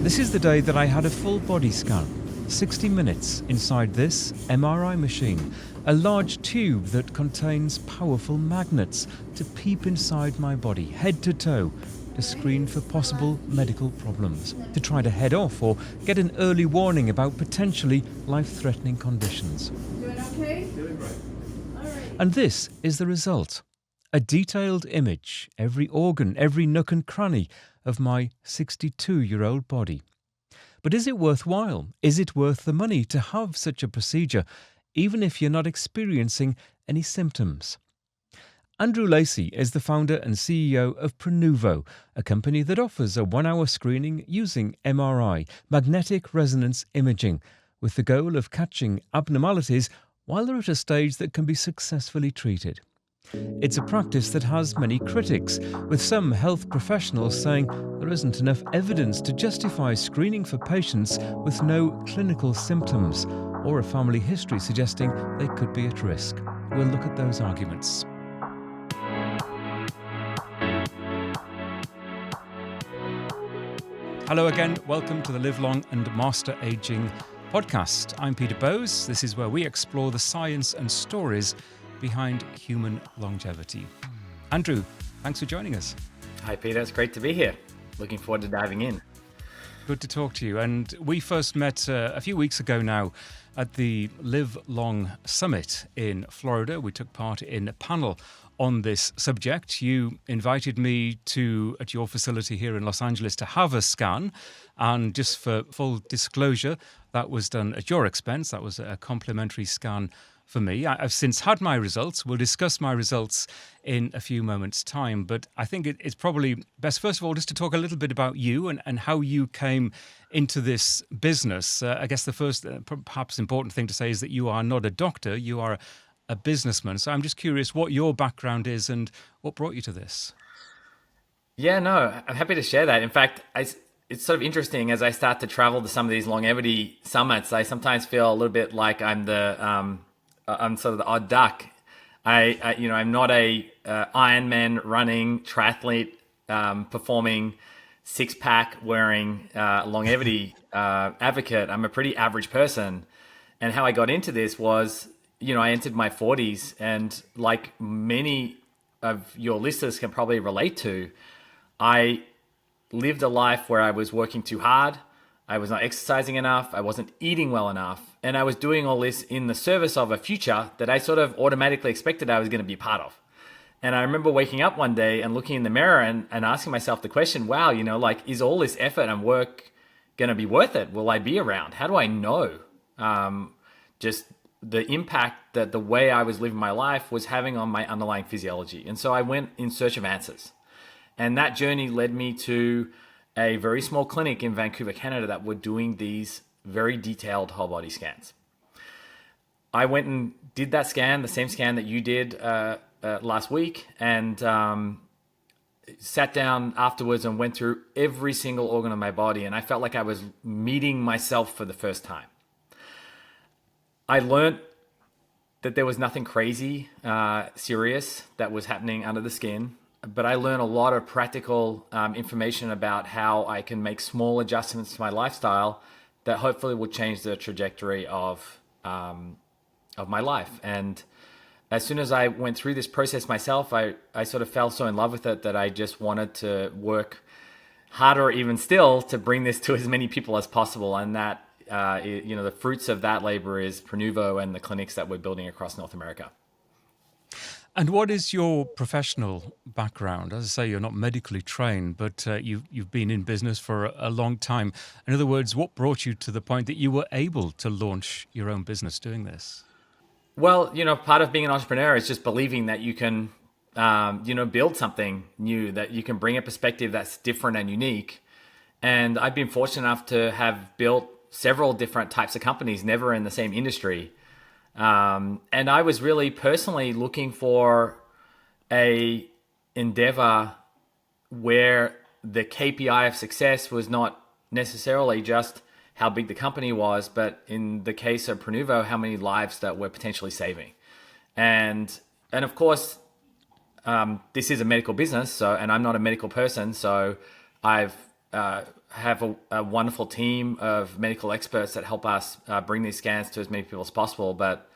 This is the day that I had a full body scan. 60 minutes inside this MRI machine, a large tube that contains powerful magnets to peep inside my body, head to toe, to screen for possible medical problems, to try to head off or get an early warning about potentially life-threatening conditions. Doing okay? Doing great. All right. And this is the result. A detailed image, every organ, every nook and cranny of my 62-year-old body. But is it worthwhile? Is it worth the money to have such a procedure, even if you're not experiencing any symptoms? Andrew Lacy is the founder and CEO of Prenuvo, a company that offers a 1-hour screening using MRI, magnetic resonance imaging, with the goal of catching abnormalities while they're at a stage that can be successfully treated. It's a practice that has many critics, with some health professionals saying there isn't enough evidence to justify screening for patients with no clinical symptoms or a family history suggesting they could be at risk. We'll look at those arguments. Hello again, welcome to the Live Long and Master Aging podcast. I'm Peter Bowes. This is where we explore the science and stories behind human longevity. Andrew, thanks for joining us. Hi Peter, it's great to be here. Looking forward to diving in. Good to talk to you. And we first met a few weeks ago now at the Live Long Summit in Florida. We took part in a panel on this subject. You invited me at your facility here in Los Angeles to have a scan. And just for full disclosure, that was done at your expense. That was a complimentary scan for me. I've since had my results. We'll discuss my results in a few moments' time. But I think it's probably best, first of all, just to talk a little bit about you and how you came into this business. I guess the first, perhaps important thing to say is that you are not a doctor. You are a businessman. So I'm just curious what your background is and what brought you to this. Yeah, no, I'm happy to share that. In fact, it's sort of interesting as I start to travel to some of these longevity summits. I sometimes feel a little bit like I'm sort of the odd duck. I'm not a Ironman running triathlete performing six-pack wearing longevity advocate. I'm a pretty average person, and how I got into this was, I entered my 40s, and like many of your listeners can probably relate to, I lived a life where I was working too hard. I was not exercising enough. I wasn't eating well enough. And I was doing all this in the service of a future that I sort of automatically expected I was going to be part of. And I remember waking up one day and looking in the mirror and asking myself the question, wow, is all this effort and work going to be worth it? Will I be around? How do I know? Just the impact that the way I was living my life was having on my underlying physiology. And so I went in search of answers. And that journey led me to a very small clinic in Vancouver, Canada, that were doing these very detailed whole body scans. I went and did that scan, the same scan that you did last week, and sat down afterwards and went through every single organ of my body, and I felt like I was meeting myself for the first time. I learned that there was nothing crazy, serious that was happening under the skin. But I learned a lot of practical information about how I can make small adjustments to my lifestyle that hopefully will change the trajectory of my life. And as soon as I went through this process myself, I sort of fell so in love with it that I just wanted to work harder, even still, to bring this to as many people as possible. And that, the fruits of that labor is Prenuvo and the clinics that we're building across North America. And what is your professional background? As I say, you're not medically trained, but you've been in business for a long time. In other words, what brought you to the point that you were able to launch your own business doing this? Well, part of being an entrepreneur is just believing that you can, build something new, that you can bring a perspective that's different and unique. And I've been fortunate enough to have built several different types of companies, never in the same industry. And I was really personally looking for a endeavor where the KPI of success was not necessarily just how big the company was, but in the case of Prenuvo, how many lives that we're potentially saving. And of course, this is a medical business, and I'm not a medical person, so I've have a wonderful team of medical experts that help us bring these scans to as many people as possible. But,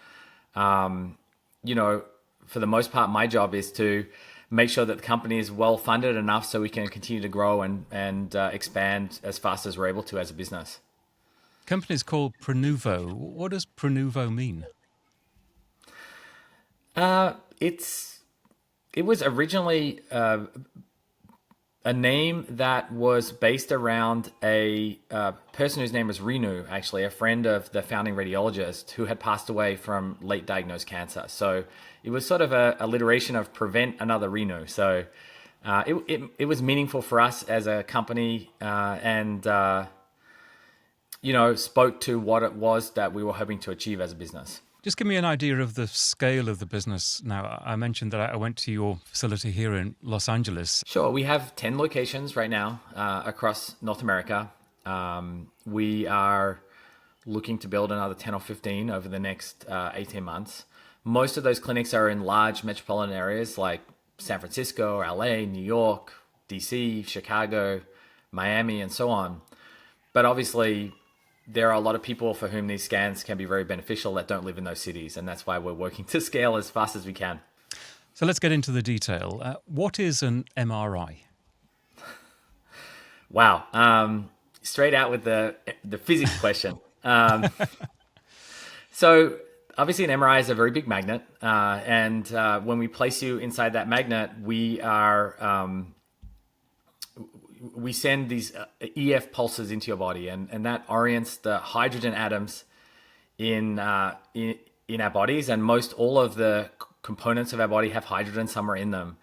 for the most part, my job is to make sure that the company is well funded enough so we can continue to grow and expand as fast as we're able to as a business. Company's called Prenuvo. What does Prenuvo mean? It was originally a name that was based around a person whose name was Renu, actually, a friend of the founding radiologist who had passed away from late diagnosed cancer. So it was sort of a alliteration of prevent another Renu. So it was meaningful for us as a company and spoke to what it was that we were hoping to achieve as a business. Just give me an idea of the scale of the business now. I mentioned that I went to your facility here in Los Angeles. Sure. We have 10 locations right now across North America. We are looking to build another 10 or 15 over the next 18 months. Most of those clinics are in large metropolitan areas like San Francisco, LA, New York, DC, Chicago, Miami, and so on. But obviously, there are a lot of people for whom these scans can be very beneficial that don't live in those cities, and that's why we're working to scale as fast as we can. So let's get into the detail. What is an MRI? Wow. Straight out with the physics question. So obviously an MRI is a very big magnet, and when we place you inside that magnet, we send these EF pulses into your body, and that orients the hydrogen atoms in our bodies, and most all of the components of our body have hydrogen somewhere in them.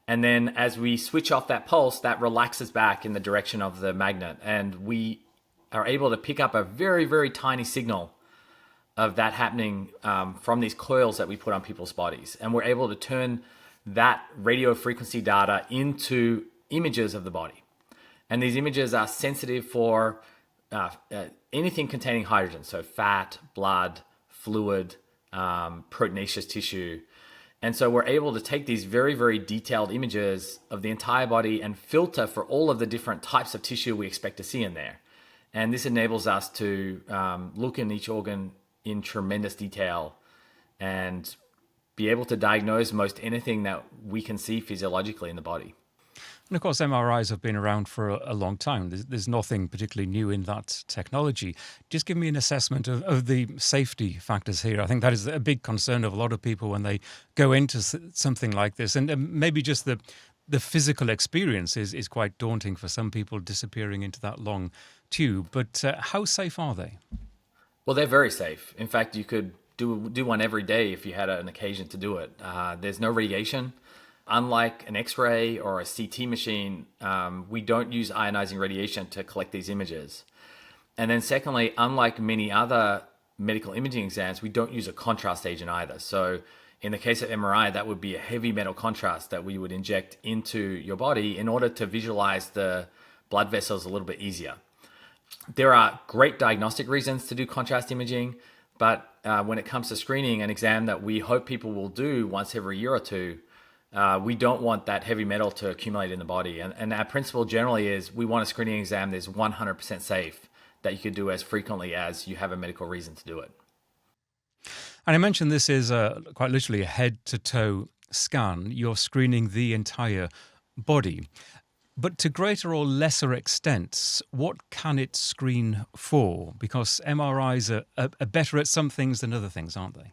And then as we switch off that pulse, that relaxes back in the direction of the magnet, and we are able to pick up a very, very tiny signal of that happening from these coils that we put on people's bodies. And we're able to turn that radio frequency data into images of the body. And these images are sensitive for anything containing hydrogen, so fat, blood, fluid, proteinaceous tissue. And so we're able to take these very, very detailed images of the entire body and filter for all of the different types of tissue we expect to see in there. And this enables us to look in each organ in tremendous detail and be able to diagnose most anything that we can see physiologically in the body. And of course, MRIs have been around for a long time. There's nothing particularly new in that technology. Just give me an assessment of the safety factors here. I think that is a big concern of a lot of people when they go into something like this. And maybe just the physical experience is quite daunting for some people, disappearing into that long tube. But how safe are they? Well, they're very safe. In fact, you could do one every day if you had an occasion to do it. There's no radiation. Unlike an X-ray or a CT machine, we don't use ionizing radiation to collect these images. And then secondly, unlike many other medical imaging exams, we don't use a contrast agent either. So in the case of MRI, that would be a heavy metal contrast that we would inject into your body in order to visualize the blood vessels a little bit easier. There are great diagnostic reasons to do contrast imaging, but when it comes to screening, an exam that we hope people will do once every year or two, we don't want that heavy metal to accumulate in the body. And our principle generally is we want a screening exam that's 100% safe, that you could do as frequently as you have a medical reason to do it. And I mentioned this is quite literally a head-to-toe scan. You're screening the entire body. But to greater or lesser extents, what can it screen for? Because MRIs are better at some things than other things, aren't they?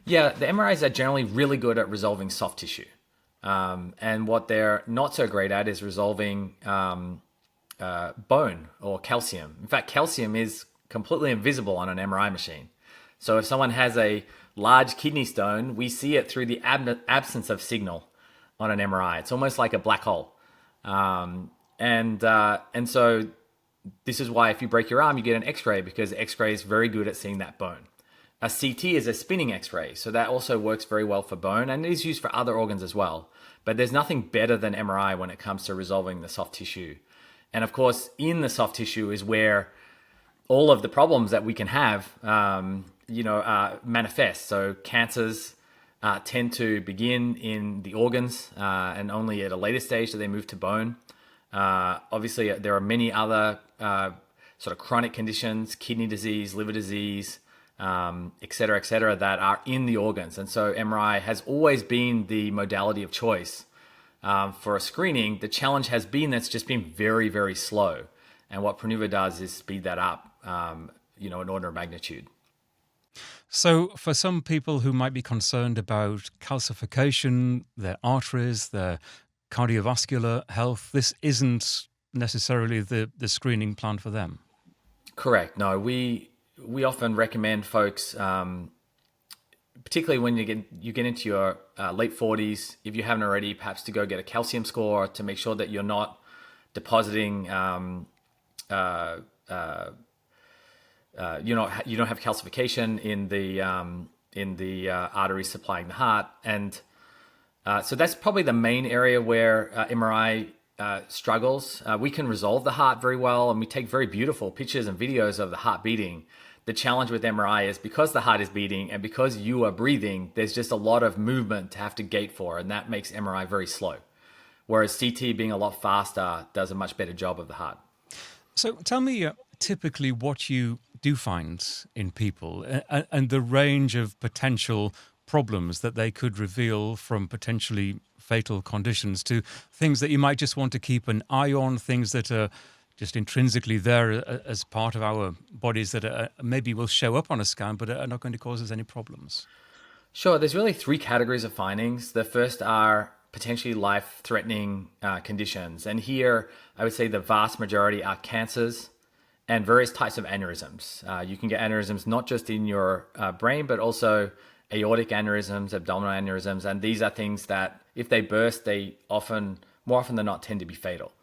Yeah, the MRIs are generally really good at resolving soft tissue. And what they're not so great at is resolving bone or calcium. In fact, calcium is completely invisible on an MRI machine. So if someone has a large kidney stone, we see it through the absence of signal on an MRI. It's almost like a black hole. And so this is why if you break your arm, you get an X-ray, because X-ray is very good at seeing that bone. A CT is a spinning X-ray, so that also works very well for bone, and it is used for other organs as well. But there's nothing better than MRI when it comes to resolving the soft tissue. And of course, in the soft tissue is where all of the problems that we can have, manifest. So cancers tend to begin in the organs, and only at a later stage do they move to bone. Obviously, there are many other sort of chronic conditions, kidney disease, liver disease, et cetera, that are in the organs. And so MRI has always been the modality of choice for a screening. The challenge has been that's just been very, very slow. And what Prenuvo does is speed that up, an order of magnitude. So for some people who might be concerned about calcification, their arteries, their cardiovascular health, this isn't necessarily the screening plan for them. Correct. No, we often recommend folks, particularly when you get into your late 40s, if you haven't already, perhaps to go get a calcium score to make sure that you're not depositing, you don't have calcification in the arteries supplying the heart, and so that's probably the main area where MRI struggles. We can resolve the heart very well, and we take very beautiful pictures and videos of the heart beating. The challenge with MRI is because the heart is beating and because you are breathing, there's just a lot of movement to have to gate for, and that makes MRI very slow. Whereas CT, being a lot faster, does a much better job of the heart. So tell me typically what you do find in people and the range of potential problems that they could reveal, from potentially fatal conditions to things that you might just want to keep an eye on, things that are just intrinsically there as part of our bodies that maybe will show up on a scan but are not going to cause us any problems. Sure. There's really three categories of findings. The first are potentially life-threatening conditions. And here, I would say the vast majority are cancers and various types of aneurysms. You can get aneurysms not just in your brain, but also aortic aneurysms, abdominal aneurysms. And these are things that, if they burst, they more often than not, tend to be fatal.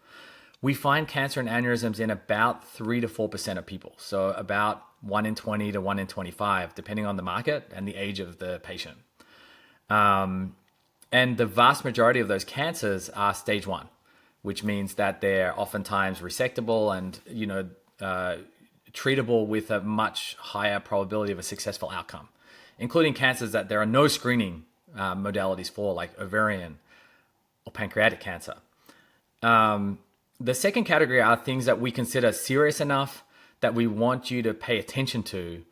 We find cancer and aneurysms in about 3 to 4% of people. So about 1 in 20 to 1 in 25, depending on the market and the age of the patient. And the vast majority of those cancers are stage 1, which means that they're oftentimes resectable and, treatable with a much higher probability of a successful outcome, including cancers that there are no screening modalities for, like ovarian or pancreatic cancer. The second category are things that we consider serious enough that we want you to pay attention to,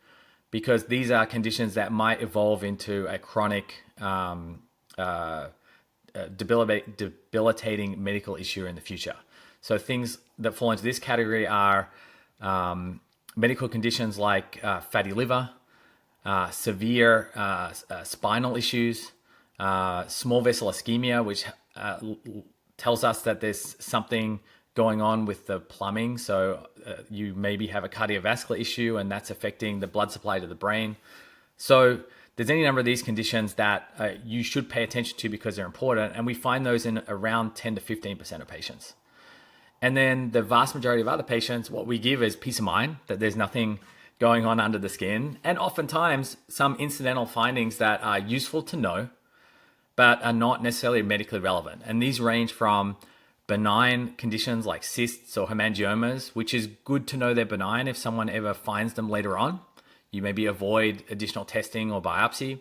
because these are conditions that might evolve into a chronic, debilitating medical issue in the future. So things that fall into this category are medical conditions like fatty liver, severe spinal issues, small vessel ischemia, which tells us that there's something going on with the plumbing. So you maybe have a cardiovascular issue and that's affecting the blood supply to the brain. So there's any number of these conditions that you should pay attention to because they're important. And we find those in around 10 to 15% of patients. And then the vast majority of other patients, what we give is peace of mind that there's nothing going on under the skin. And oftentimes some incidental findings that are useful to know, but are not necessarily medically relevant. And these range from benign conditions like cysts or hemangiomas, which is good to know they're benign if someone ever finds them later on. You maybe avoid additional testing or biopsy.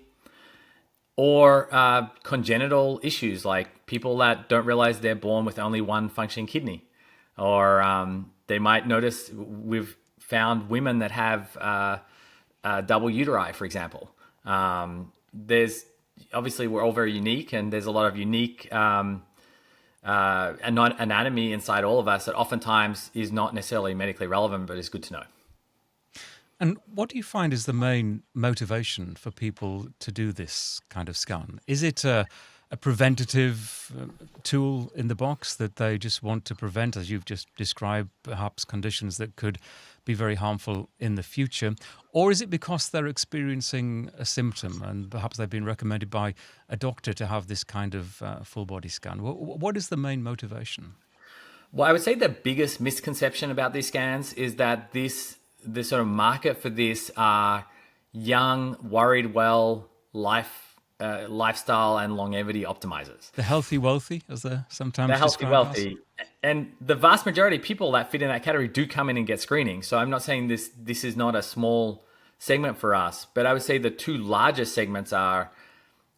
Or congenital issues like people that don't realize they're born with only one functioning kidney. Or they might notice, we've found women that have double uteri, for example. There's obviously, we're all very unique, and there's a lot of unique anatomy inside all of us that oftentimes is not necessarily medically relevant, but is good to know. And what do you find is the main motivation for people to do this kind of scan? Is it a preventative tool in the box that they just want to prevent, as you've just described, perhaps conditions that could be very harmful in the future? Or is it because they're experiencing a symptom and perhaps they've been recommended by a doctor to have this kind of full body scan? What is the main motivation? Well, I would say the biggest misconception about these scans is that the sort of market for this are young, worried well, lifestyle and longevity optimizers. The healthy wealthy, as they're sometimes the healthy described wealthy. And the vast majority of people that fit in that category do come in and get screening. So I'm not saying this is not a small segment for us, but I would say the two largest segments are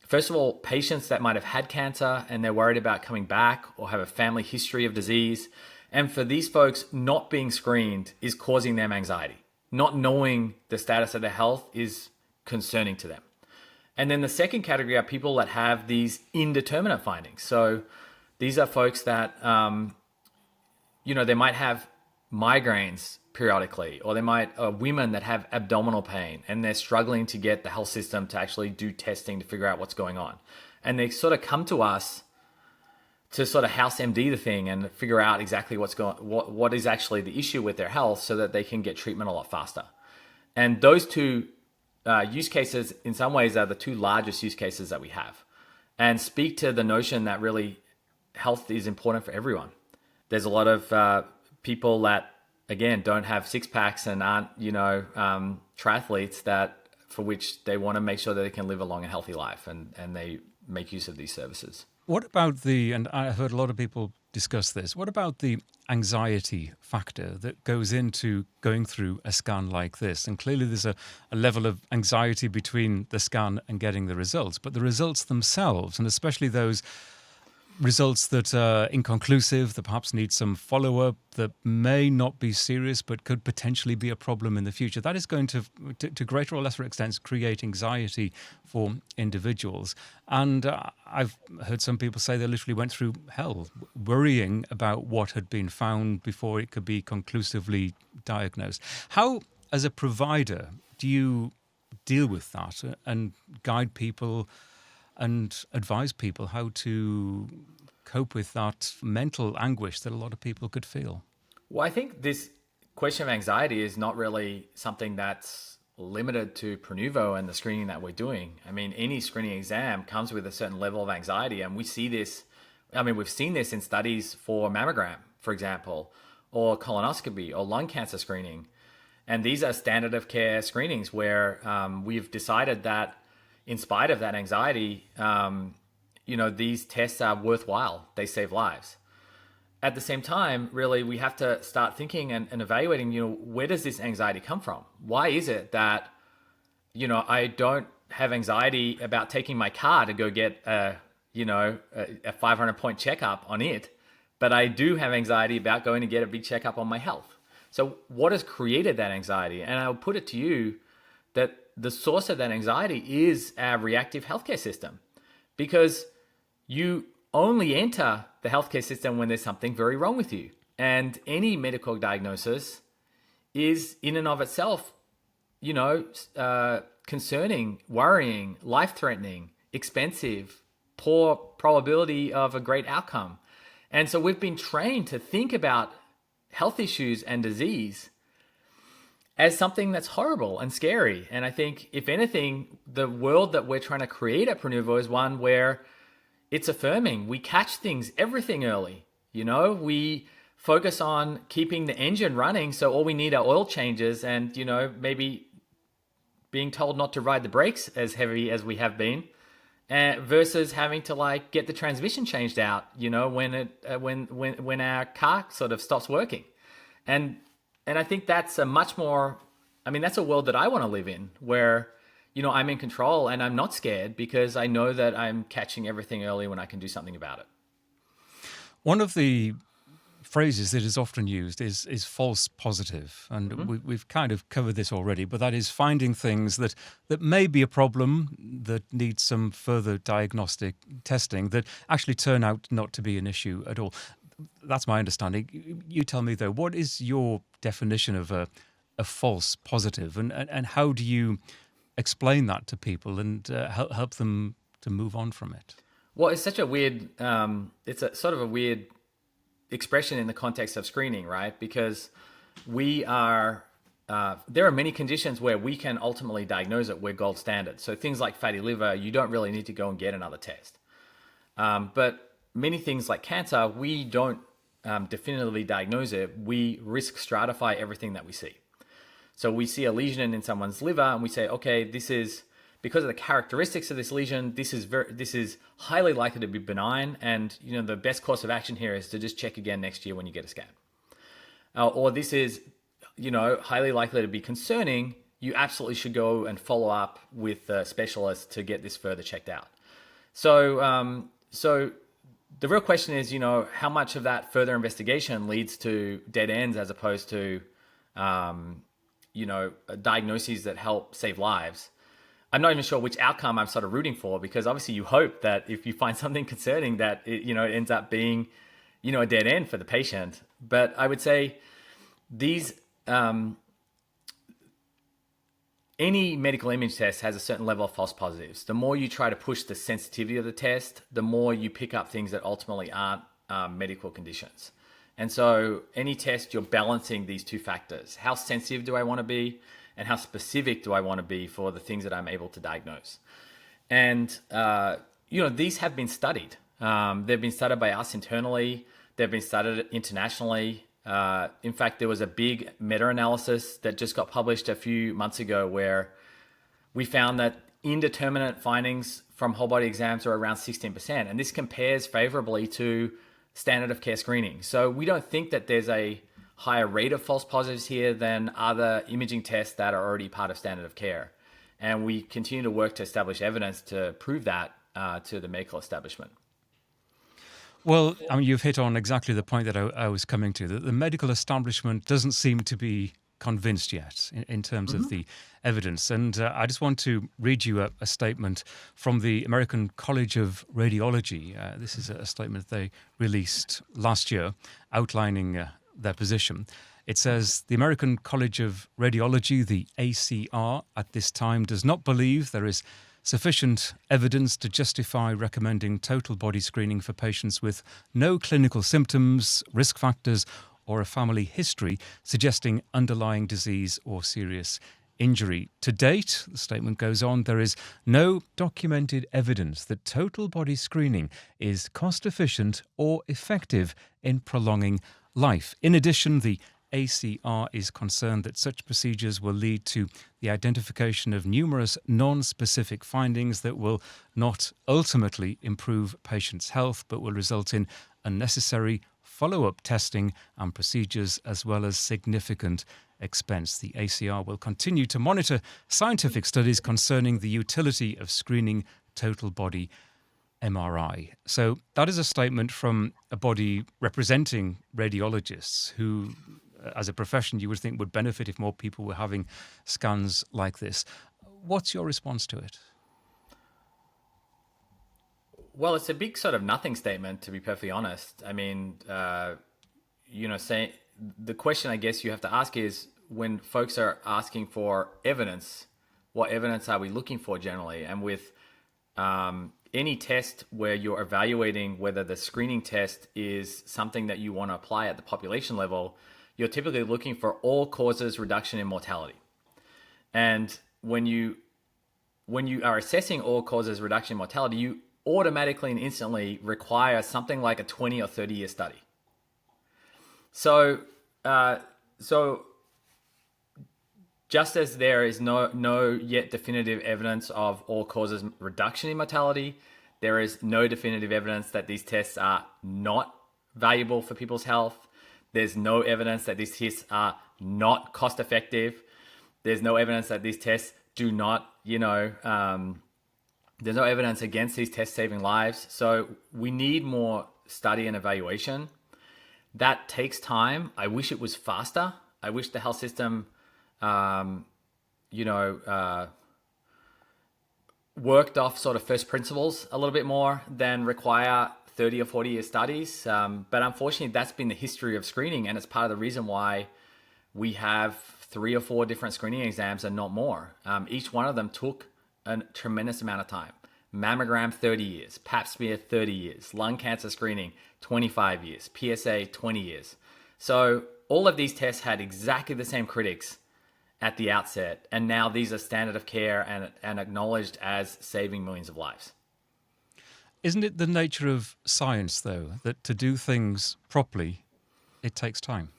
First of all, patients that might have had cancer and they're worried about coming back or have a family history of disease. And for these folks, not being screened is causing them anxiety. Not knowing the status of their health is concerning to them. And then the second category are people that have these indeterminate findings. So these are folks that, they might have migraines periodically, or they might, women that have abdominal pain and they're struggling to get the health system to actually do testing to figure out what's going on. And they sort of come to us to sort of house MD the thing and figure out exactly what is actually the issue with their health so that they can get treatment a lot faster. And those two use cases in some ways are the two largest use cases that we have, and speak to the notion that really health is important for everyone. There's a lot of people that, again, don't have six packs and aren't, triathletes for which they want to make sure that they can live a long and healthy life, and they make use of these services. What about and I heard a lot of people discuss this, what about the anxiety factor that goes into going through a scan like this? And clearly there's a level of anxiety between the scan and getting the results, but the results themselves, and especially those results that are inconclusive, that perhaps need some follow-up, that may not be serious but could potentially be a problem in the future. That is going to greater or lesser extents, create anxiety for individuals. And I've heard some people say they literally went through hell worrying about what had been found before it could be conclusively diagnosed. How, as a provider, do you deal with that and guide people and advise people how to cope with that mental anguish that a lot of people could feel? Well, I think this question of anxiety is not really something that's limited to Prenuvo and the screening that we're doing. I mean, any screening exam comes with a certain level of anxiety, and we see this. I mean, we've seen this in studies for mammogram, for example, or colonoscopy or lung cancer screening. And these are standard of care screenings where we've decided that in spite of that anxiety, these tests are worthwhile. They save lives. At the same time, really, we have to start thinking and evaluating, where does this anxiety come from? Why is it that, I don't have anxiety about taking my car to go get a 500-point checkup on it, but I do have anxiety about going to get a big checkup on my health. So what has created that anxiety? And I'll put it to you that the source of that anxiety is our reactive healthcare system, because you only enter the healthcare system when there's something very wrong with you. And any medical diagnosis is in and of itself, concerning, worrying, life-threatening, expensive, poor probability of a great outcome. And so we've been trained to think about health issues and disease as something that's horrible and scary. And I think, if anything, the world that we're trying to create at Prenuvo is one where it's affirming. We catch everything early. We focus on keeping the engine running, so all we need are oil changes and, maybe being told not to ride the brakes as heavy as we have been, versus having to get the transmission changed out, when our car sort of stops working. And I think that's that's a world that I want to live in, where, I'm in control and I'm not scared because I know that I'm catching everything early when I can do something about it. One of the phrases that is often used is false positive. And we've kind of covered this already, but that is finding things that may be a problem that need some further diagnostic testing that actually turn out not to be an issue at all. That's my understanding. You tell me, though, what is your definition of a false positive, and how do you explain that to people and help them to move on from it? Well, it's such a weird, it's a sort of a weird expression in the context of screening, right? Because there are many conditions where we can ultimately diagnose it. We're gold standard. So things like fatty liver, you don't really need to go and get another test. But many things like cancer, we don't definitively diagnose it. We risk stratify everything that we see. So we see a lesion in someone's liver and we say, okay, this is because of the characteristics of this lesion, this is highly likely to be benign, and the best course of action here is to just check again next year when you get a scan. Or this is highly likely to be concerning. You absolutely should go and follow up with a specialist to get this further checked out. So the real question is, how much of that further investigation leads to dead ends as opposed to, diagnoses that help save lives. I'm not even sure which outcome I'm sort of rooting for, because obviously you hope that if you find something concerning that it ends up being, a dead end for the patient. But I would say these, any medical image test has a certain level of false positives. The more you try to push the sensitivity of the test, the more you pick up things that ultimately aren't medical conditions. And so any test, you're balancing these two factors. How sensitive do I want to be? And how specific do I want to be for the things that I'm able to diagnose? And, these have been studied. They've been studied by us internally. They've been studied internationally. In fact, there was a big meta-analysis that just got published a few months ago where we found that indeterminate findings from whole body exams are around 16%. And this compares favorably to standard of care screening. So we don't think that there's a higher rate of false positives here than other imaging tests that are already part of standard of care. And we continue to work to establish evidence to prove that to the medical establishment. Well, I mean, you've hit on exactly the point that I was coming to, that the medical establishment doesn't seem to be convinced yet in terms of the evidence. And I just want to read you a statement from the American College of Radiology. This is a statement they released last year outlining their position. It says, the American College of Radiology, the ACR, at this time does not believe there is sufficient evidence to justify recommending total body screening for patients with no clinical symptoms, risk factors, or a family history suggesting underlying disease or serious injury. To date, the statement goes on, there is no documented evidence that total body screening is cost efficient or effective in prolonging life. In addition, the ACR is concerned that such procedures will lead to the identification of numerous non-specific findings that will not ultimately improve patients' health, but will result in unnecessary follow-up testing and procedures, as well as significant expense. The ACR will continue to monitor scientific studies concerning the utility of screening total body MRI. So that is a statement from a body representing radiologists who, as a profession, you would think would benefit if more people were having scans like this. What's your response to it? Well, it's a big sort of nothing statement, to be perfectly honest. I mean, saying the question I guess you have to ask is, when folks are asking for evidence, what evidence are we looking for generally? And with any test where you're evaluating whether the screening test is something that you want to apply at the population level, you're typically looking for all causes reduction in mortality. And when you are assessing all causes reduction in mortality, you automatically and instantly require something like a 20 or 30 year study. So just as there is no yet definitive evidence of all causes reduction in mortality, there is no definitive evidence that these tests are not valuable for people's health. There's no evidence that these tests are not cost effective. There's no evidence that these tests do not, there's no evidence against these tests saving lives. So we need more study and evaluation. That takes time. I wish it was faster. I wish the health system, worked off sort of first principles a little bit more than require 30 or 40 year studies. But unfortunately, that's been the history of screening. And it's part of the reason why we have 3 or 4 different screening exams and not more. Each one of them took a tremendous amount of time. Mammogram, 30 years. Pap smear, 30 years. Lung cancer screening, 25 years. PSA, 20 years. So all of these tests had exactly the same critics at the outset. And now these are standard of care and acknowledged as saving millions of lives. Isn't it the nature of science, though, that to do things properly, it takes time?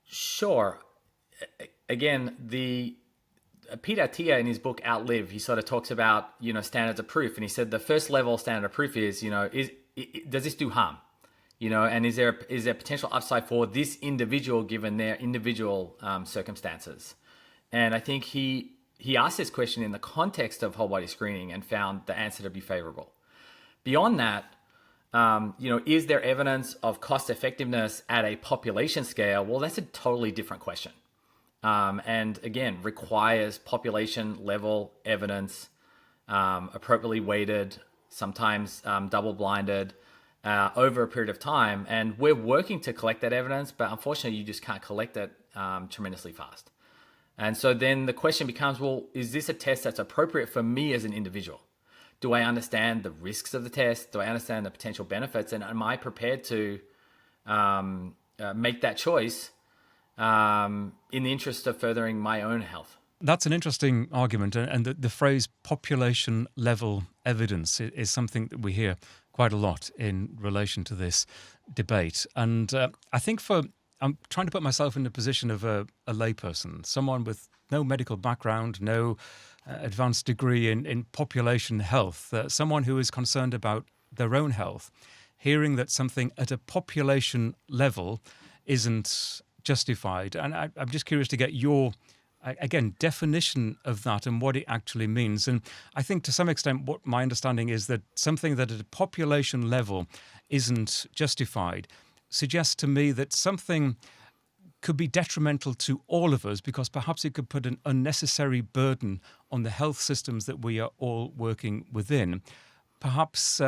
Sure. Again, Peter Attia in his book Outlive, he sort of talks about, standards of proof. And he said the first level standard of proof is, does this do harm? And is there potential upside for this individual given their individual circumstances? And I think he he asked this question in the context of whole body screening and found the answer to be favorable. Beyond that, is there evidence of cost effectiveness at a population scale? Well, that's a totally different question. And again, requires population level evidence, appropriately weighted, sometimes double blinded, over a period of time. And we're working to collect that evidence, but unfortunately, you just can't collect it tremendously fast. And so then the question becomes, well, is this a test that's appropriate for me as an individual? Do I understand the risks of the test? Do I understand the potential benefits? And am I prepared to make that choice in the interest of furthering my own health? That's an interesting argument. And the phrase population level evidence is something that we hear quite a lot in relation to this debate. And I think I'm trying to put myself in the position of a layperson, someone with no medical background, no advanced degree in population health, someone who is concerned about their own health, hearing that something at a population level isn't justified. And I'm just curious to get your, again, definition of that and what it actually means. And I think to some extent what my understanding is that something that at a population level isn't justified suggests to me that something could be detrimental to all of us because perhaps it could put an unnecessary burden on the health systems that we are all working within. Perhaps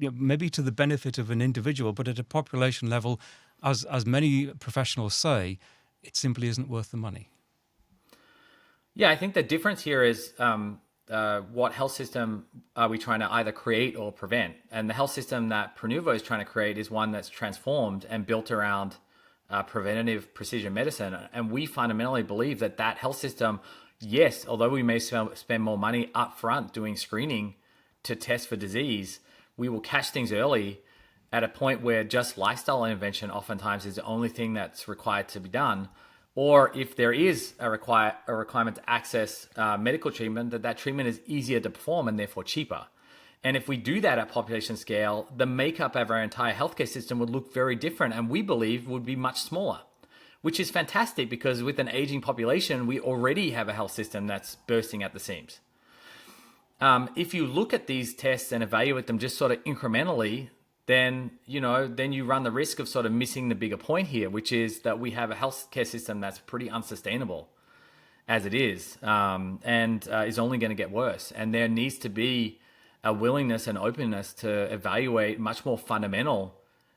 maybe to the benefit of an individual, but at a population level, as many professionals say, it simply isn't worth the money. Yeah, I think the difference here is what health system are we trying to either create or prevent? And the health system that Prenuvo is trying to create is one that's transformed and built around preventative precision medicine. And we fundamentally believe that health system, yes, although we may spend more money up front doing screening to test for disease, we will catch things early at a point where just lifestyle intervention oftentimes is the only thing that's required to be done. Or if there is a requirement to access medical treatment, that treatment is easier to perform and therefore cheaper. And if we do that at population scale, the makeup of our entire healthcare system would look very different and we believe would be much smaller, which is fantastic because with an aging population, we already have a health system that's bursting at the seams. If you look at these tests and evaluate them just sort of incrementally, then you run the risk of sort of missing the bigger point here, which is that we have a healthcare system that's pretty unsustainable as it is, and is only going to get worse. And there needs to be a willingness and openness to evaluate much more fundamental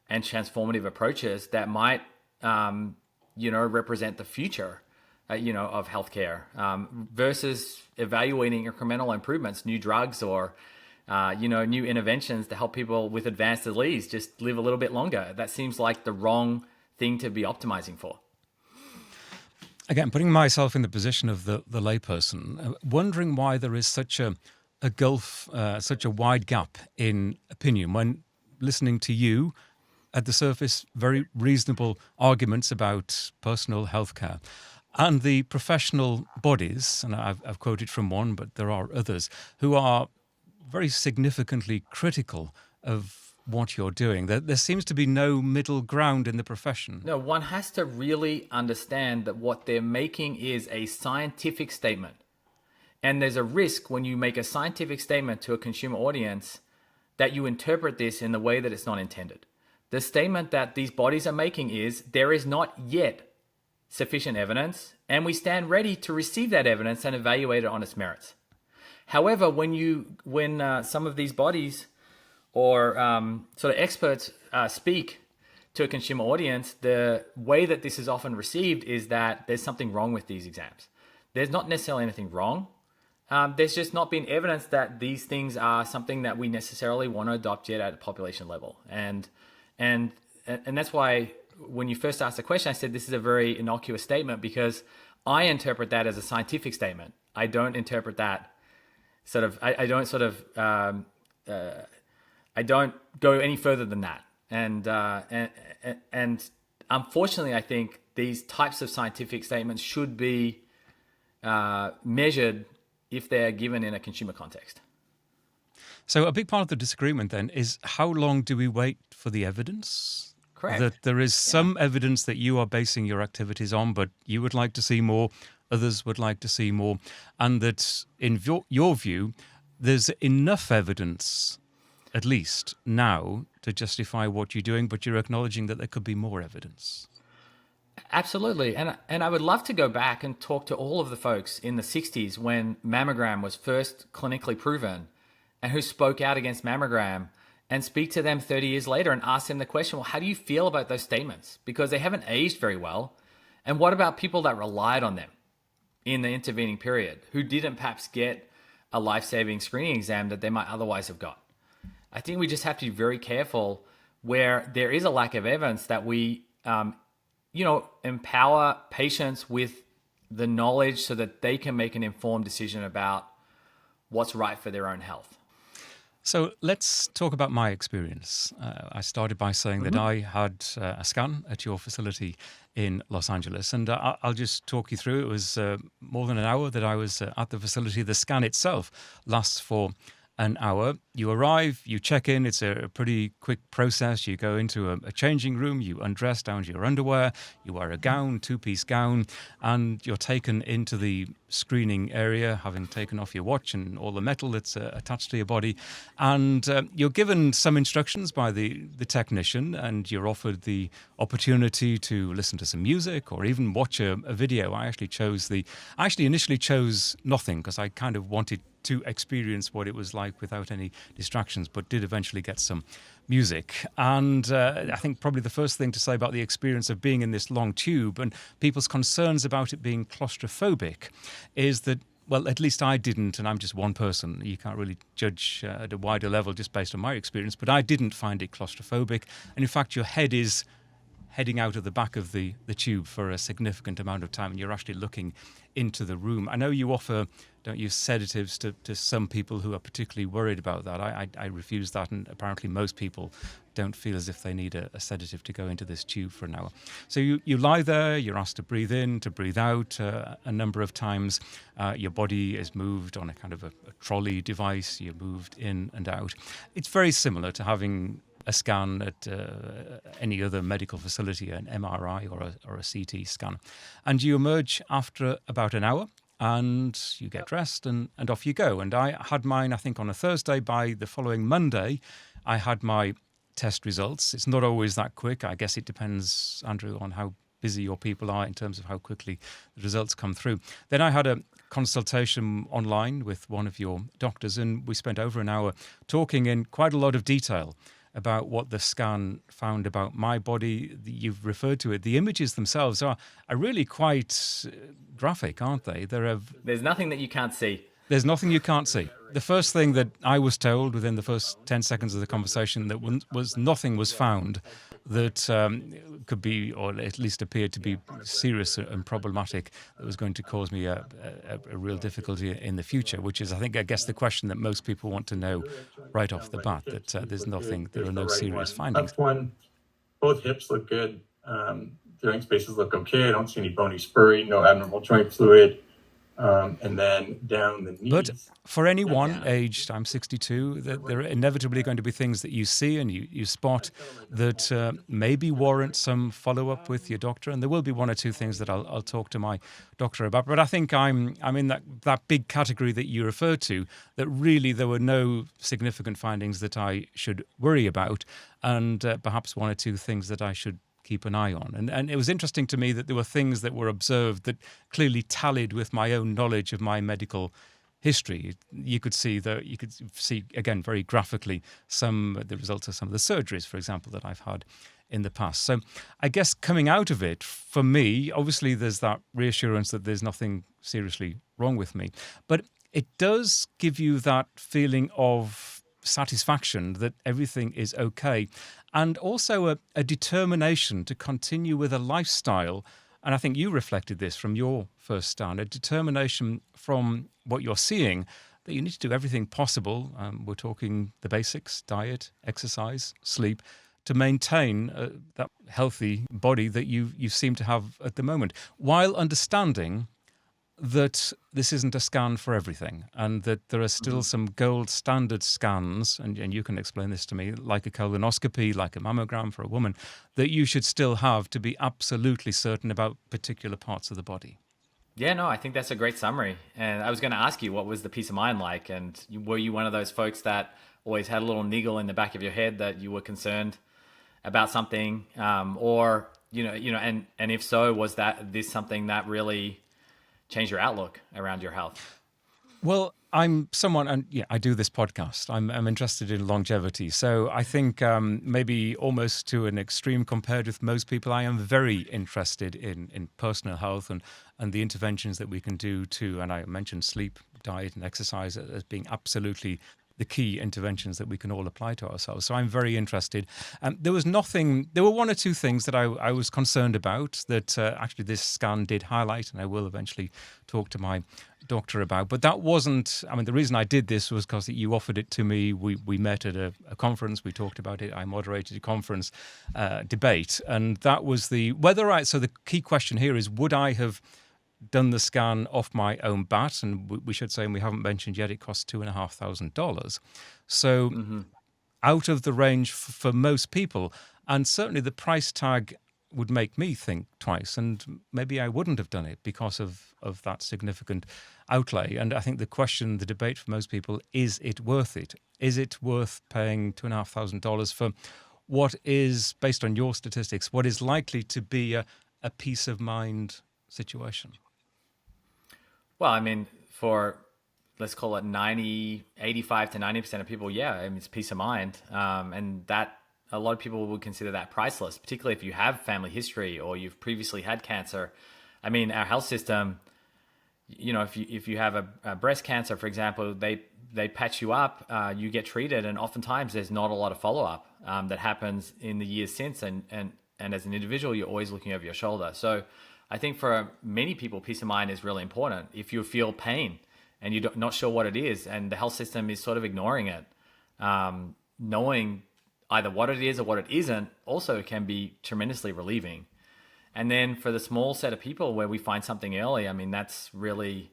and transformative approaches that might, represent the future, of healthcare, versus evaluating incremental improvements, new drugs or new interventions to help people with advanced disease just live a little bit longer. That seems like the wrong thing to be optimizing for. Again, putting myself in the position of the layperson, wondering why there is such a gulf, such a wide gap in opinion when listening to you, at the surface, very reasonable arguments about personal healthcare. And the professional bodies, and I've quoted from one, but there are others, who are very significantly critical of what you're doing. There seems to be no middle ground in the profession. No, one has to really understand that what they're making is a scientific statement. And there's a risk when you make a scientific statement to a consumer audience that you interpret this in the way that it's not intended. The statement that these bodies are making is there is not yet sufficient evidence, and we stand ready to receive that evidence and evaluate it on its merits. However, when some of these bodies or sort of experts speak to a consumer audience, the way that this is often received is that there's something wrong with these exams. There's not necessarily anything wrong. There's just not been evidence that these things are something that we necessarily want to adopt yet at a population level. And that's why when you first asked the question, I said this is a very innocuous statement because I interpret that as a scientific statement. I don't interpret that sort of, I don't go any further than that. And unfortunately, I think these types of scientific statements should be measured if they're given in a consumer context. So a big part of the disagreement then is how long do we wait for the evidence? Correct. That there is some evidence that you are basing your activities on, but you would like to see more others would like to see more, and that in your view, there's enough evidence, at least now, to justify what you're doing, but you're acknowledging that there could be more evidence. Absolutely. And I would love to go back and talk to all of the folks in the 60s when mammogram was first clinically proven and who spoke out against mammogram, and speak to them 30 years later and ask them the question, well, how do you feel about those statements? Because they haven't aged very well. And what about people that relied on them in the intervening period who didn't perhaps get a life-saving screening exam that they might otherwise have got? I think we just have to be very careful where there is a lack of evidence that we empower patients with the knowledge so that they can make an informed decision about what's right for their own health. So let's talk about my experience. I started by saying that I had a scan at your facility in Los Angeles, and I'll just talk you through. It was more than an hour that I was at the facility. The scan itself lasts for an hour. You arrive, you check in. It's a pretty quick process. You go into a changing room, you undress down to your underwear, you wear a gown, two-piece gown, and you're taken into the screening area, having taken off your watch and all the metal that's attached to your body. And you're given some instructions by the technician, and you're offered the opportunity to listen to some music or even watch a video. I actually initially chose nothing because I kind of wanted to experience what it was like without any distractions, but did eventually get some music. And I think probably the first thing to say about the experience of being in this long tube and people's concerns about it being claustrophobic is that, well, at least I didn't, and I'm just one person. You can't really judge at a wider level just based on my experience, but I didn't find it claustrophobic. And in fact, your head is heading out of the back of the tube for a significant amount of time, and you're actually looking into the room. I know you offer, don't you, sedatives to some people who are particularly worried about that. I refuse that, and apparently most people don't feel as if they need a sedative to go into this tube for an hour. So you lie there, you're asked to breathe in, to breathe out a number of times. Your body is moved on a kind of a trolley device. You're moved in and out. It's very similar to having a scan at any other medical facility, an MRI or a CT scan. And you emerge after about an hour and you get dressed and off you go. And I had mine, I think, on a Thursday. By the following Monday, I had my test results. It's not always that quick. I guess it depends, Andrew, on how busy your people are in terms of how quickly the results come through. Then I had a consultation online with one of your doctors, and we spent over an hour talking in quite a lot of detail about what the scan found about my body. You've referred to it. The images themselves are really quite graphic, aren't they? There's nothing that you can't see. There's nothing you can't see. The first thing that I was told within the first 10 seconds of the conversation that was nothing was found that could be, or at least appeared to be, serious and problematic, that was going to cause me a real difficulty in the future, which is, I guess the question that most people want to know right off the bat, that there are no serious findings. Left one, both hips look good. Joint spaces look okay. I don't see any bony spurring, no abnormal joint fluid. And then down the knees. But for anyone aged, I'm 62, there are inevitably going to be things that you see and you spot that maybe warrant some follow-up with your doctor. And there will be one or two things that I'll talk to my doctor about. But I think I'm in that big category that you referred to, that really there were no significant findings that I should worry about, and perhaps one or two things that I should keep an eye on. And it was interesting to me that there were things that were observed that clearly tallied with my own knowledge of my medical history. You could see again very graphically the results of some of the surgeries, for example, that I've had in the past. So I guess coming out of it, for me, obviously there's that reassurance that there's nothing seriously wrong with me. But it does give you that feeling of satisfaction that everything is okay, and also a determination to continue with a lifestyle. And I think you reflected this from your first scan, a determination from what you're seeing that you need to do everything possible. We're talking the basics: diet, exercise, sleep, to maintain that healthy body that you seem to have at the moment, while understanding that this isn't a scan for everything, and that there are still some gold standard scans, and you can explain this to me, like a colonoscopy, like a mammogram for a woman, that you should still have to be absolutely certain about particular parts of the body. Yeah, no, I think that's a great summary. And I was going to ask you, what was the peace of mind like? And were you one of those folks that always had a little niggle in the back of your head that you were concerned about something, or and if so, was that this something that really changed your outlook around your health? Well, I'm someone, and yeah, I do this podcast. I'm interested in longevity. So I think maybe almost to an extreme compared with most people, I am very interested in personal health and the interventions that we can do to, and I mentioned sleep, diet, and exercise as being absolutely the key interventions that we can all apply to ourselves. So I'm very interested. There were one or two things that I was concerned about that actually this scan did highlight, and I will eventually talk to my doctor about. But that wasn't, I mean, the reason I did this was because you offered it to me. We met at a conference, we talked about it, I moderated a conference debate, and that was so the key question here is, would I have done the scan off my own bat? And we should say, and we haven't mentioned yet, it costs $2,500. So out of the range for most people, and certainly the price tag would make me think twice, and maybe I wouldn't have done it because of that significant outlay. And I think the debate for most people, is it worth it? Is it worth paying $2,500 for what is, based on your statistics, what is likely to be a peace of mind situation? Well, I mean, for let's call it 85 to 90% of people, yeah, I mean, it's peace of mind. And that a lot of people would consider that priceless, particularly if you have family history or you've previously had cancer. I mean, our health system, if you have a breast cancer, for example, they patch you up, you get treated, and oftentimes there's not a lot of follow-up that happens in the years since. And as an individual, you're always looking over your shoulder. So I think for many people, peace of mind is really important. If you feel pain and you're not sure what it is, and the health system is sort of ignoring it, knowing either what it is or what it isn't also can be tremendously relieving. And then for the small set of people where we find something early, I mean, that's really,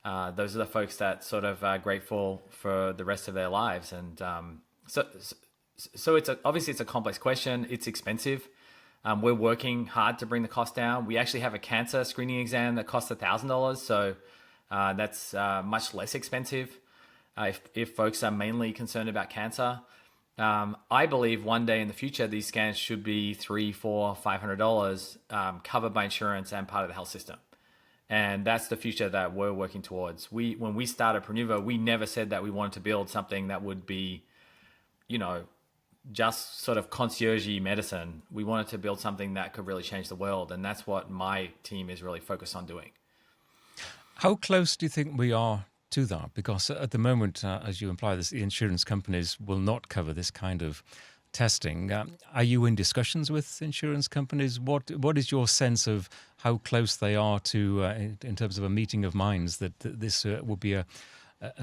those are the folks that sort of are grateful for the rest of their lives. And so obviously it's a complex question. It's expensive. We're working hard to bring the cost down. We actually have a cancer screening exam that costs $1,000. So that's much less expensive if folks are mainly concerned about cancer. I believe one day in the future, these scans should be $300, $400, $500 covered by insurance and part of the health system. And that's the future that we're working towards. When we started Prenuvo, we never said that we wanted to build something that would be, just sort of concierge-y medicine. We wanted to build something that could really change the world. And that's what my team is really focused on doing. How close do you think we are to that? Because at the moment, as you imply, the insurance companies will not cover this kind of testing. Are you in discussions with insurance companies? What is your sense of how close they are to, in terms of a meeting of minds, that this will be a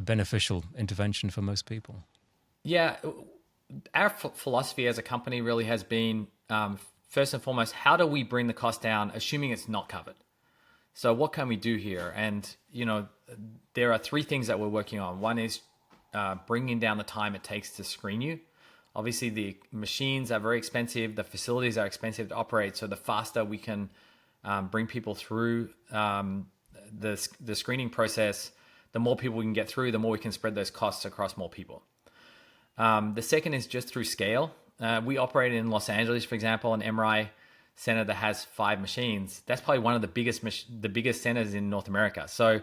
beneficial intervention for most people? Yeah. Our philosophy as a company really has been, first and foremost, how do we bring the cost down, assuming it's not covered? So what can we do here? And, there are three things that we're working on. One is bringing down the time it takes to screen you. Obviously, the machines are very expensive. The facilities are expensive to operate. So the faster we can bring people through the screening process, the more people we can get through, the more we can spread those costs across more people. The second is just through scale. We operate in Los Angeles, for example, an MRI center that has 5 machines. That's probably one of the biggest centers in North America. So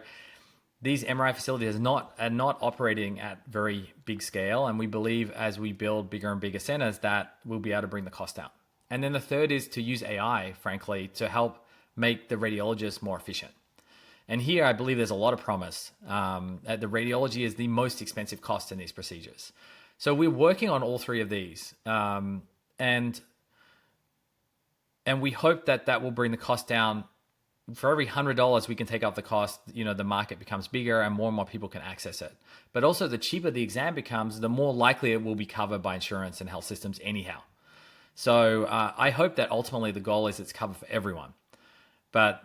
these MRI facilities are not operating at very big scale. And we believe as we build bigger and bigger centers that we'll be able to bring the cost down. And then the third is to use AI, frankly, to help make the radiologists more efficient. And here I believe there's a lot of promise. The radiology is the most expensive cost in these procedures. So we're working on all three of these, and we hope that will bring the cost down. For every $100 we can take off the cost, the market becomes bigger and more people can access it. But also the cheaper the exam becomes, the more likely it will be covered by insurance and health systems anyhow. So I hope that ultimately the goal is it's covered for everyone. But,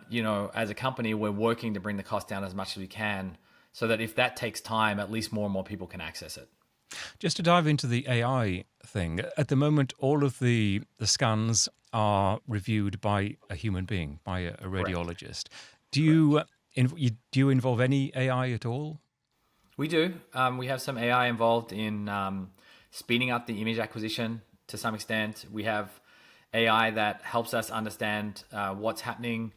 as a company, we're working to bring the cost down as much as we can so that if that takes time, at least more and more people can access it. Just to dive into the AI thing, at the moment, all of the scans are reviewed by a human being, by a radiologist. Do you involve any AI at all? We do. We have some AI involved in speeding up the image acquisition to some extent. We have AI that helps us understand what's happening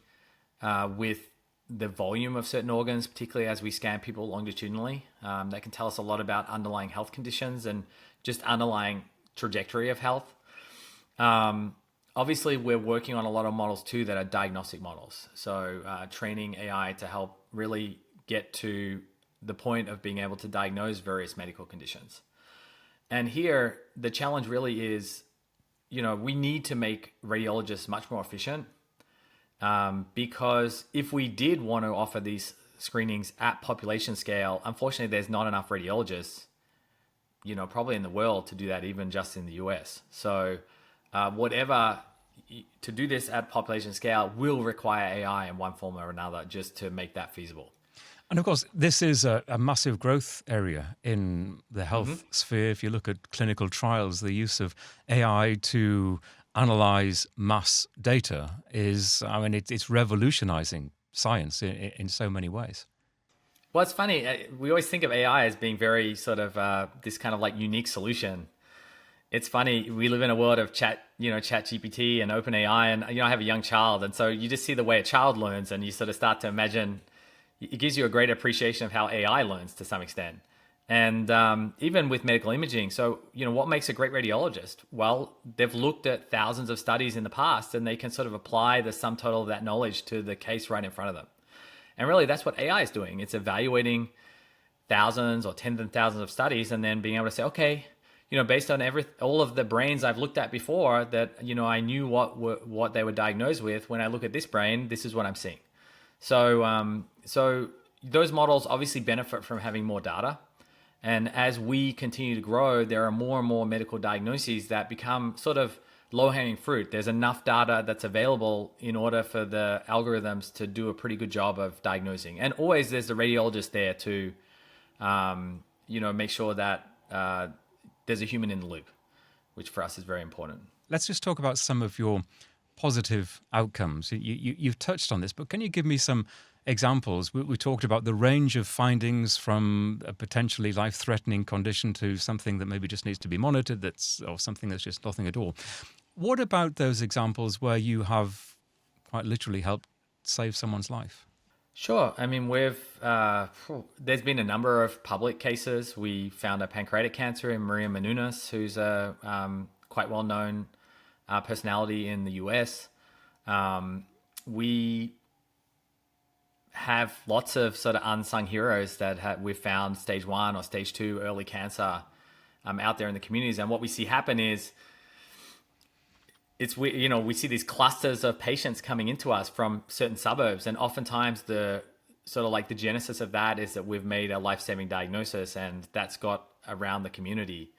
with the volume of certain organs, particularly as we scan people longitudinally. That can tell us a lot about underlying health conditions and just underlying trajectory of health. Obviously, we're working on a lot of models too that are diagnostic models. So training AI to help really get to the point of being able to diagnose various medical conditions. And here, the challenge really is, we need to make radiologists much more efficient, because if we did want to offer these screenings at population scale, unfortunately, there's not enough radiologists, probably in the world to do that, even just in the US. So to do this at population scale will require AI in one form or another just to make that feasible. And of course, this is a massive growth area in the health sphere. If you look at clinical trials, the use of AI to analyze mass data it's revolutionizing science in so many ways. Well, it's funny. We always think of AI as being very sort of this kind of like unique solution. It's funny. We live in a world of chat GPT and OpenAI, and I have a young child, and so you just see the way a child learns, and you sort of start to imagine. It gives you a great appreciation of how AI learns to some extent. And even with medical imaging, so, what makes a great radiologist? Well, they've looked at thousands of studies in the past, and they can sort of apply the sum total of that knowledge to the case right in front of them. And really, that's what AI is doing. It's evaluating thousands or tens of thousands of studies and then being able to say, okay, based on all of the brains I've looked at before that, I knew what they were diagnosed with. When I look at this brain, this is what I'm seeing. So those models obviously benefit from having more data. And as we continue to grow, there are more and more medical diagnoses that become sort of low-hanging fruit. There's enough data that's available in order for the algorithms to do a pretty good job of diagnosing. And always there's the radiologist there to, make sure that there's a human in the loop, which for us is very important. Let's just talk about some of your positive outcomes. You've touched on this, but can you give me some examples? We talked about the range of findings from a potentially life-threatening condition to something that maybe just needs to be monitored, or something that's just nothing at all. What about those examples where you have quite literally helped save someone's life? Sure. I mean, there's been a number of public cases. We found a pancreatic cancer in Maria Menounos, who's a quite well-known personality in the US. We have lots of sort of unsung heroes that we've found stage 1 or stage 2 early cancer out there in the communities. And what we see happen is we see these clusters of patients coming into us from certain suburbs. And oftentimes the sort of like the genesis of that is that we've made a life-saving diagnosis and that's got around the community.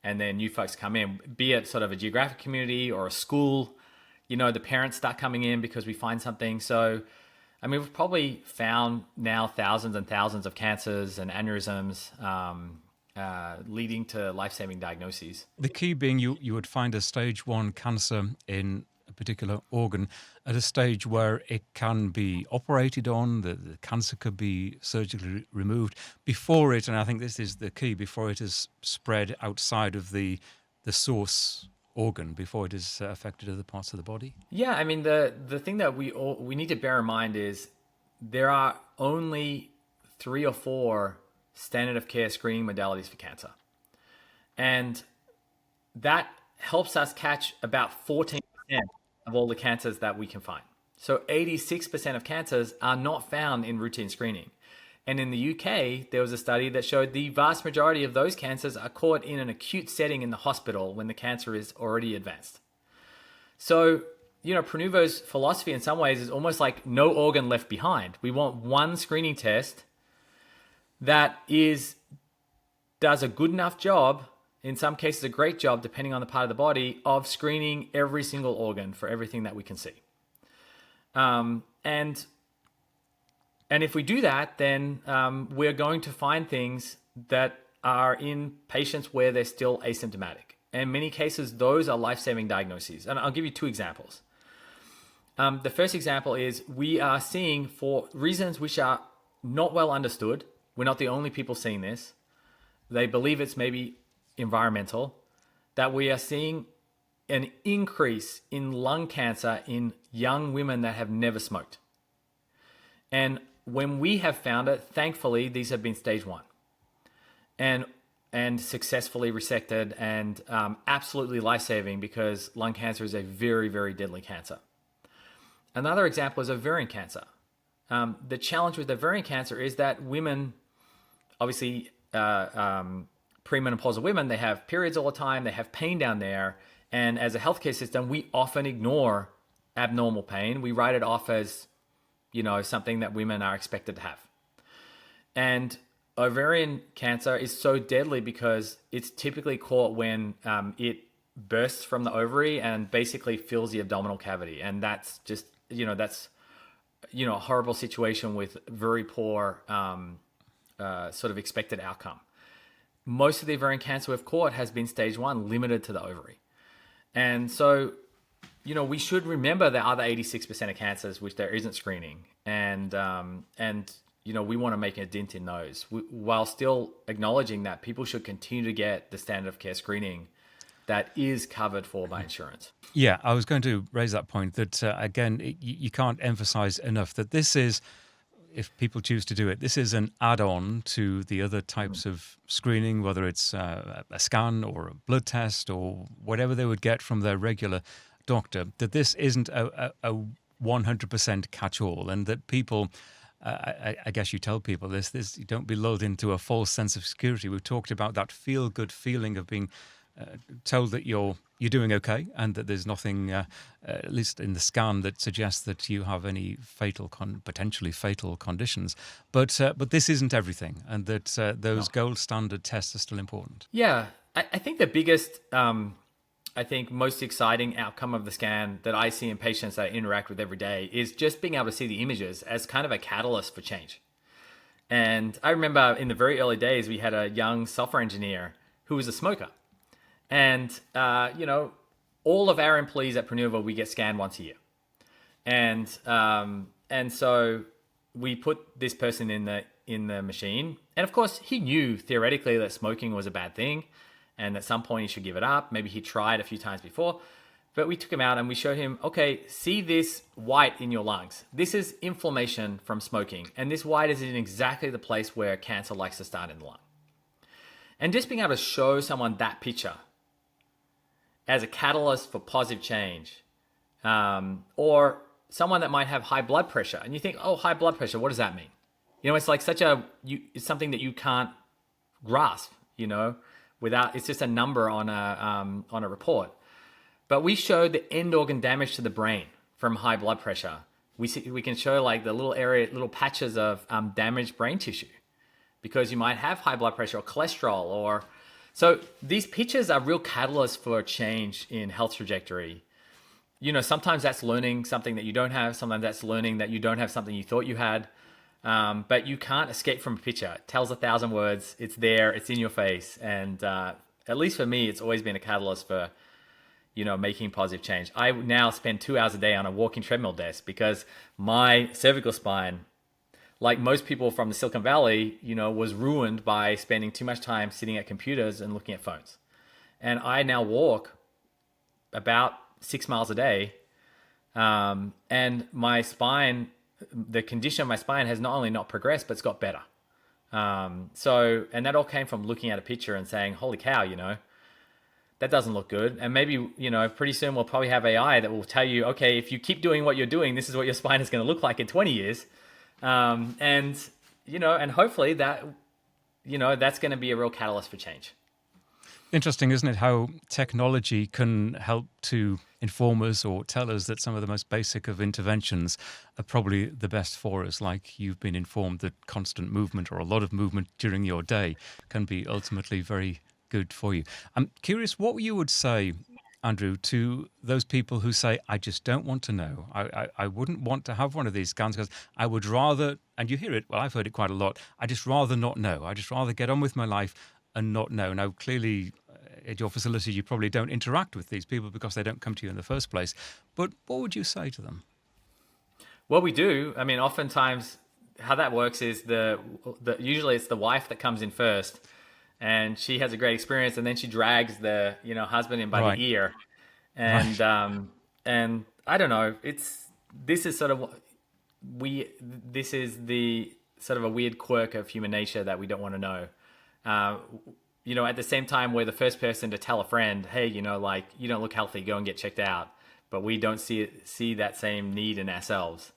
And then new folks come in, be it sort of a geographic community or a school, the parents start coming in because we find something. So, I mean, we've probably found now thousands and thousands of cancers and aneurysms leading to life-saving diagnoses. The key being you would find a stage 1 cancer in a particular organ at a stage where it can be operated on, the cancer could be surgically removed before it, and I think this is the key, before it is spread outside of the source organ, before it is affected other parts of the body. Yeah, I mean, the thing that we need to bear in mind is there are only 3 or 4 standard of care screening modalities for cancer. And that helps us catch about 14% of all the cancers that we can find. So 86% of cancers are not found in routine screening. And in the UK, there was a study that showed the vast majority of those cancers are caught in an acute setting in the hospital when the cancer is already advanced. So, Prenuvo's philosophy in some ways is almost like no organ left behind. We want one screening test that does a good enough job, in some cases a great job, depending on the part of the body, of screening every single organ for everything that we can see. And if we do that, then we're going to find things that are in patients where they're still asymptomatic. And in many cases, those are life-saving diagnoses. And I'll give you 2 examples. The first example is we are seeing, for reasons which are not well understood, we're not the only people seeing this. They believe it's maybe environmental, that we are seeing an increase in lung cancer in young women that have never smoked. And when we have found it, thankfully, these have been stage 1 and successfully resected and absolutely life-saving, because lung cancer is a very, very deadly cancer. Another example is ovarian cancer. The challenge with ovarian cancer is that women, obviously premenopausal women, they have periods all the time, they have pain down there. And as a healthcare system, we often ignore abnormal pain. We write it off as, something that women are expected to have. And ovarian cancer is so deadly because it's typically caught when it bursts from the ovary and basically fills the abdominal cavity. And that's just, a horrible situation with very poor sort of expected outcome. Most of the ovarian cancer we've caught has been stage 1, limited to the ovary. And so, we should remember the other 86% of cancers which there isn't screening. And we want to make a dent in those, while still acknowledging that people should continue to get the standard of care screening that is covered for by insurance. Yeah, I was going to raise that point that, again, you can't emphasize enough that this is, if people choose to do it, this is an add-on to the other types of screening, whether it's a scan or a blood test or whatever they would get from their regular doctor, that this isn't a 100% catch-all, and that people, I guess you tell people this, you don't be lulled into a false sense of security. We've talked about that feel-good feeling of being told that you're doing okay, and that there's nothing, at least in the scan, that suggests that you have any potentially fatal conditions. But this isn't everything, and that those gold standard tests are still important. Yeah, I think the biggest, most exciting outcome of the scan that I see in patients that I interact with every day is just being able to see the images as kind of a catalyst for change. And I remember in the very early days, we had a young software engineer who was a smoker. And, all of our employees at Prenuvo, we get scanned once a year. And so we put this person in the machine. And of course, he knew theoretically that smoking was a bad thing, and at some point he should give it up. Maybe he tried a few times before, but we took him out and we showed him, okay, see this white in your lungs. This is inflammation from smoking. And this white is in exactly the place where cancer likes to start in the lung. And just being able to show someone that picture as a catalyst for positive change, or someone that might have high blood pressure, and you think, oh, high blood pressure, what does that mean? It's like it's something that you can't grasp, without, it's just a number on a report. But we showed the end organ damage to the brain from high blood pressure. We can show like the little patches of damaged brain tissue, because you might have high blood pressure or cholesterol so these pictures are real catalysts for change in health trajectory. Sometimes that's learning something that you don't have. Sometimes that's learning that you don't have something you thought you had. But you can't escape from a picture. It tells 1,000 words. It's there. It's in your face. And at least for me, it's always been a catalyst for, making positive change. I now spend 2 hours a day on a walking treadmill desk because my cervical spine, like most people from the Silicon Valley, was ruined by spending too much time sitting at computers and looking at phones. And I now walk about 6 miles a day. And my spine, the condition of my spine has not only not progressed, but it's got better. And that all came from looking at a picture and saying, holy cow, that doesn't look good. And maybe, pretty soon we'll probably have AI that will tell you, okay, if you keep doing what you're doing, this is what your spine is going to look like in 20 years. And hopefully that, that's going to be a real catalyst for change. Interesting, isn't it, how technology can help to inform us or tell us that some of the most basic of interventions are probably the best for us, like you've been informed that constant movement or a lot of movement during your day can be ultimately very good for you. I'm curious what you would say, Andrew, to those people who say, I just don't want to know. I wouldn't want to have one of these scans because I would rather, and you hear it, well, I've heard it quite a lot, I just rather not know. I just rather get on with my life and not know. Now, clearly, at your facility, you probably don't interact with these people because they don't come to you in the first place. But what would you say to them? Well, we do. I mean, oftentimes how that works is the usually it's the wife that comes in first, and she has a great experience, and then she drags the husband in by Right. the ear, and Right. and I don't know. This is sort of we this is the sort of a weird quirk of human nature that we don't want to know. Uh, at the same time, we're the first person to tell a friend, hey, like you don't look healthy, go and get checked out. But we don't see that same need in ourselves.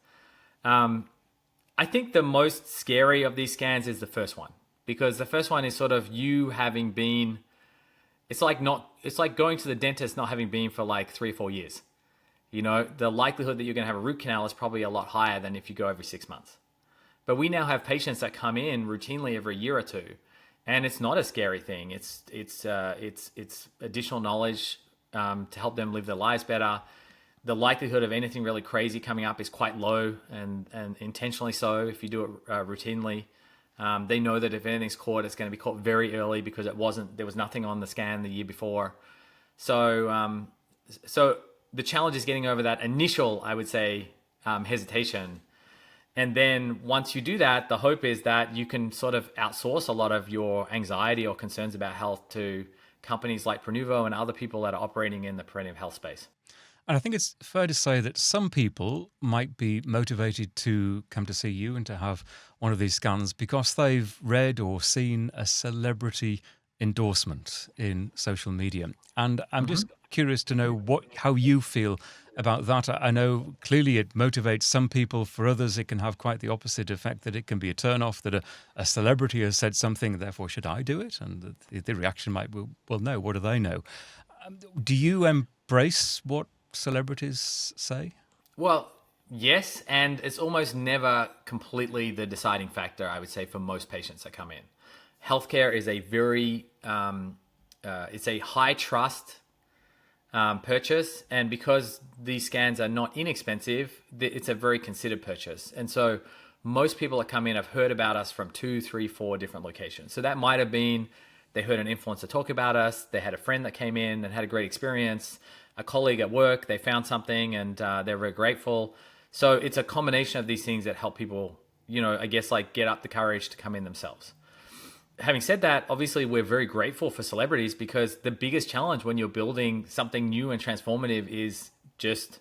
I think the most scary of these scans is the first one, because the first one is sort of you having been. It's like going to the dentist not having been for like 3 or 4 years. The likelihood that you're going to have a root canal is probably a lot higher than if you go every 6 months. But we now have patients that come in routinely every year or two, and it's not a scary thing. It's additional knowledge to help them live their lives better. The likelihood of anything really crazy coming up is quite low, and intentionally so if you do it routinely. They know that if anything's caught, it's going to be caught very early because there was nothing on the scan the year before. So the challenge is getting over that initial, I would say, hesitation. And then once you do that, the hope is that you can sort of outsource a lot of your anxiety or concerns about health to companies like Prenuvo and other people that are operating in the preventive health space. And I think it's fair to say that some people might be motivated to come to see you and to have one of these scans because they've read or seen a celebrity endorsement in social media. And I'm just curious to know how you feel about that. I know clearly it motivates some people. For others, it can have quite the opposite effect, that it can be a turn-off, that a celebrity has said something, therefore should I do it? And the reaction might be, well, no, what do they know? Do you embrace what celebrities say? Well, yes, and it's almost never completely the deciding factor, I would say, for most patients that come in. Healthcare is a very, it's a high trust purchase, and because these scans are not inexpensive, it's a very considered purchase. And so most people that come in have heard about us from 2, 3, 4 different locations. So that might have been they heard an influencer talk about us, they had a friend that came in and had a great experience, a colleague at work, they found something and they're very grateful. So it's a combination of these things that help people, I guess, like get up the courage to come in themselves. Having said that, obviously we're very grateful for celebrities, because the biggest challenge when you're building something new and transformative is just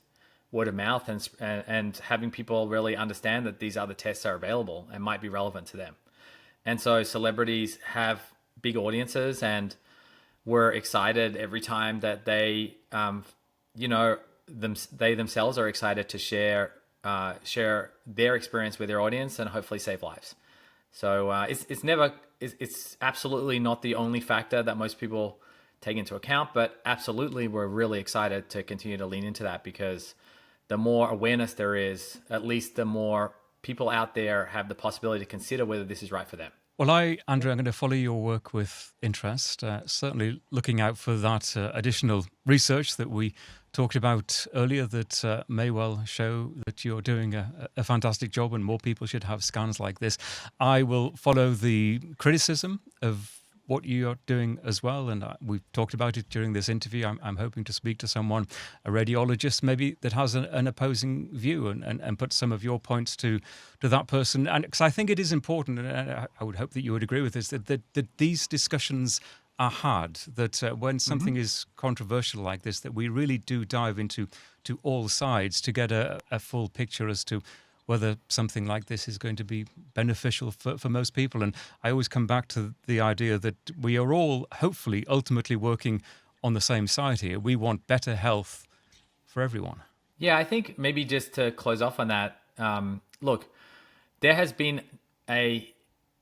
word of mouth and having people really understand that these other tests are available and might be relevant to them. And so celebrities have big audiences, and we're excited every time that they, they themselves are excited to share their experience with their audience and hopefully save lives. So it's absolutely not the only factor that most people take into account, but absolutely we're really excited to continue to lean into that, because the more awareness there is, at least the more people out there have the possibility to consider whether this is right for them. Well, Andrew, I'm going to follow your work with interest, certainly looking out for that additional research that we talked about earlier that may well show that you're doing a fantastic job and more people should have scans like this. I will follow the criticism of what you're doing as well, and we've talked about it during this interview. I'm hoping to speak to someone, a radiologist maybe, that has an opposing view and put some of your points to that person. And because I think it is important, and I would hope that you would agree with this, that these discussions are hard, that when something is controversial like this, that we really do dive into all sides to get a full picture as to whether something like this is going to be beneficial for most people. And I always come back to the idea that we are all hopefully ultimately working on the same side here. We want better health for everyone. Yeah, I think maybe just to close off on that, look, there has been a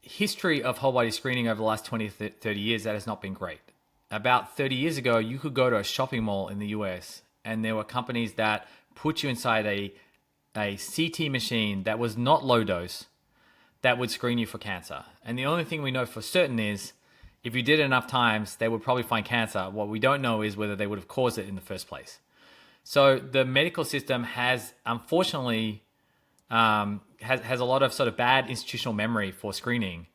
history of whole body screening over the last 20, 30 years that has not been great. About 30 years ago, you could go to a shopping mall in the US and there were companies that put you inside a CT machine that was not low dose that would screen you for cancer. And the only thing we know for certain is if you did it enough times, they would probably find cancer. What we don't know is whether they would have caused it in the first place. So the medical system has, unfortunately, has a lot of sort of bad institutional memory for screening.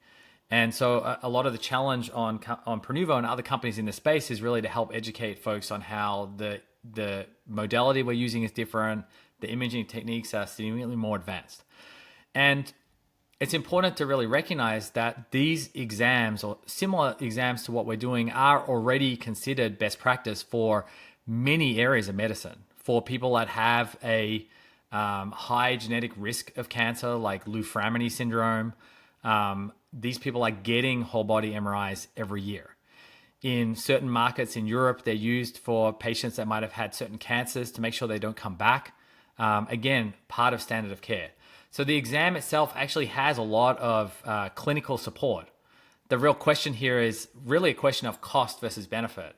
And so a lot of the challenge on Prenuvo and other companies in the space is really to help educate folks on how the the modality we're using is different. The imaging techniques are significantly more advanced. And it's important to really recognize that these exams or similar exams to what we're doing are already considered best practice for many areas of medicine. For people that have a high genetic risk of cancer, like Lou Framini syndrome, these people are getting whole body MRIs every year. In certain markets in Europe, they're used for patients that might have had certain cancers to make sure they don't come back. Again, part of standard of care. So the exam itself actually has a lot of clinical support. The real question here is really a question of cost versus benefit,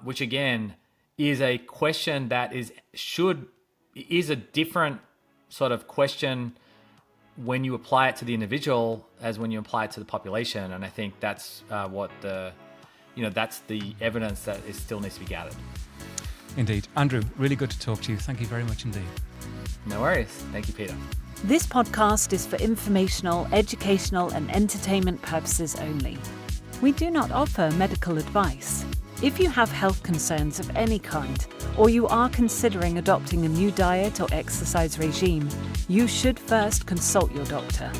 which again is a question that is a different sort of question when you apply it to the individual as when you apply it to the population. And I think that's that's the evidence that still needs to be gathered. Indeed. Andrew, really good to talk to you. Thank you very much indeed. No worries. Thank you, Peter. This podcast is for informational, educational and entertainment purposes only. We do not offer medical advice. If you have health concerns of any kind, or you are considering adopting a new diet or exercise regime, you should first consult your doctor.